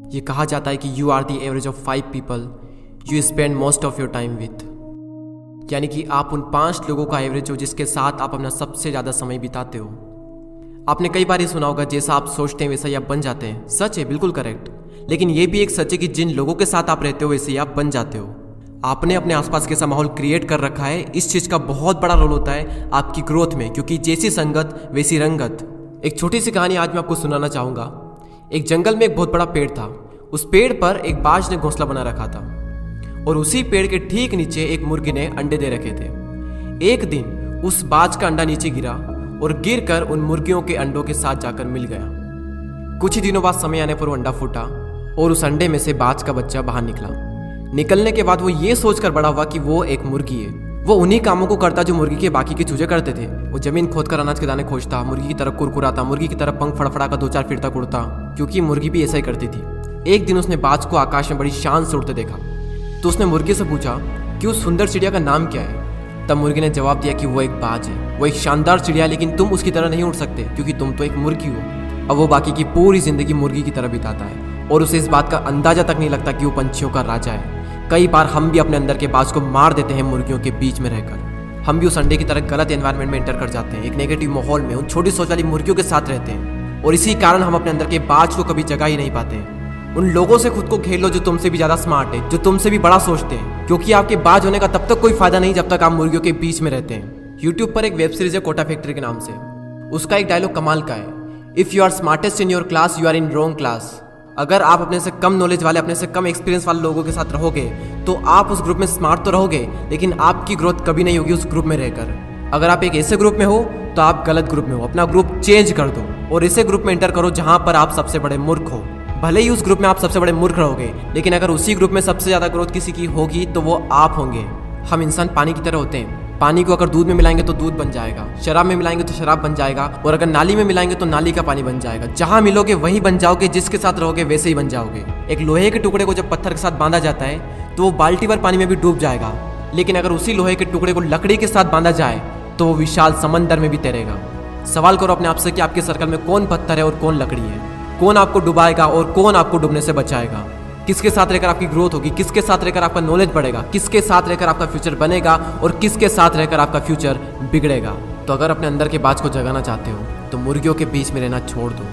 ये कहा जाता है कि you are the average of 5 people you spend most of your time with, यानी कि आप उन 5 लोगों का एवरेज हो जिसके साथ आप अपना सबसे ज़्यादा समय बिताते हो। आपने कई बार ये सुना होगा, जैसा आप सोचते हैं वैसा ही आप बन जाते हैं। सच है, बिल्कुल करेक्ट। लेकिन ये भी एक सच है कि जिन लोगों के साथ आप रहते हो वैसे ही आप बन जाते हो। आपने अपने आसपास कैसा माहौल क्रिएट कर रखा है, इस चीज़ का बहुत बड़ा रोल होता है आपकी ग्रोथ में, क्योंकि जैसी संगत वैसी रंगत। एक छोटी सी कहानी आज मैं आपको सुनाना चाहूँगा। एक जंगल में एक बहुत बड़ा पेड़ था। उस पेड़ पर एक बाज ने घोंसला बना रखा था और उसी पेड़ के ठीक नीचे एक मुर्गी ने अंडे दे रखे थे। एक दिन उस बाज का अंडा नीचे गिरा और गिरकर उन मुर्गियों के अंडों के साथ जाकर मिल गया। कुछ ही दिनों बाद समय आने पर वो अंडा फूटा और उस अंडे में से बाज का बच्चा बाहर निकला। निकलने के बाद वो ये सोचकर बड़ा हुआ कि वो एक मुर्गी है। वो उन्हीं कामों को करता जो मुर्गी के बाकी के चूजे करते थे। वो जमीन खोदकर अनाज के दाने खोजता, मुर्गी की तरह कुरकुराता, मुर्गी की तरह पंख फड़फड़ा कर 2-4 फिरता उड़ता, क्योंकि मुर्गी भी ऐसा ही करती थी। एक दिन उसने बाज को आकाश में बड़ी शान से उड़ते देखा, तो उसने मुर्गी से पूछा कि उस सुंदर चिड़िया का नाम क्या है। तब मुर्गी ने जवाब दिया कि वो एक बाज है, वो एक शानदार चिड़िया, लेकिन तुम उसकी तरह नहीं उड़ सकते क्योंकि तुम तो एक मुर्गी हो। अब वो बाकी की पूरी जिंदगी मुर्गी की तरह बिताता है और उसे इस बात का अंदाजा तक नहीं लगता कि वो पंछियों का राजा है। कई बार हम भी अपने अंदर के बाज को मार देते हैं मुर्गियों के बीच में रहकर। हम भी उस अंडे की तरह गलत एनवायरनमेंट में एंटर कर जाते हैं, एक नेगेटिव माहौल में उन छोटी सोच वाली मुर्गियों के साथ रहते हैं और इसी कारण हम अपने अंदर के बाज को कभी जगा ही नहीं पाते हैं। उन लोगों से खुद को घेर लो जो तुमसे भी ज्यादा स्मार्ट है, जो तुमसे भी बड़ा सोचते हैं, क्योंकि आपके बाज होने का तब तक कोई फायदा नहीं जब तक आप मुर्गियों के बीच में रहते हैं। यूट्यूब पर एक वेब सीरीज है कोटा फैक्ट्री के नाम से। उसका एक डायलॉग कमाल का है, if you are smartest in your class you are in wrong class. अगर आप अपने से कम नॉलेज वाले, अपने से कम एक्सपीरियंस वाले लोगों के साथ रहोगे तो आप उस ग्रुप में स्मार्ट तो रहोगे, लेकिन आपकी ग्रोथ कभी नहीं होगी उस ग्रुप में रहकर। अगर आप एक ऐसे ग्रुप में हो तो आप गलत ग्रुप में हो। अपना ग्रुप चेंज कर दो और ऐसे ग्रुप में एंटर करो जहां पर आप सबसे बड़े मूर्ख हो। भले ही उस ग्रुप में आप सबसे बड़े मूर्ख रहोगे, लेकिन अगर उसी ग्रुप में सबसे ज्यादा ग्रोथ किसी की होगी तो वो आप होंगे। हम इंसान पानी की तरह होते हैं। पानी को अगर दूध में मिलाएंगे तो दूध बन जाएगा, शराब में मिलाएंगे तो शराब बन जाएगा, और अगर नाली में मिलाएंगे तो नाली का पानी बन जाएगा। जहां मिलोगे वही बन जाओगे, जिसके साथ रहोगे वैसे ही बन जाओगे। एक लोहे के टुकड़े को जब पत्थर के साथ बांधा जाता है तो वो बाल्टी भर पानी में भी डूब जाएगा, लेकिन अगर उसी लोहे के टुकड़े को लकड़ी के साथ बांधा जाए तो वो विशाल समंदर में भी तैरेगा। सवाल करो अपने आप से कि आपके सर्कल में कौन पत्थर है और कौन लकड़ी है, कौन आपको डुबाएगा और कौन आपको डूबने से बचाएगा। किसके साथ रहकर आपकी ग्रोथ होगी, किसके साथ रहकर आपका नॉलेज बढ़ेगा, किसके साथ रहकर आपका फ्यूचर बनेगा और किसके साथ रहकर आपका फ्यूचर बिगड़ेगा। तो अगर अपने अंदर के बाज को जगाना चाहते हो तो मुर्गियों के बीच में रहना छोड़ दो।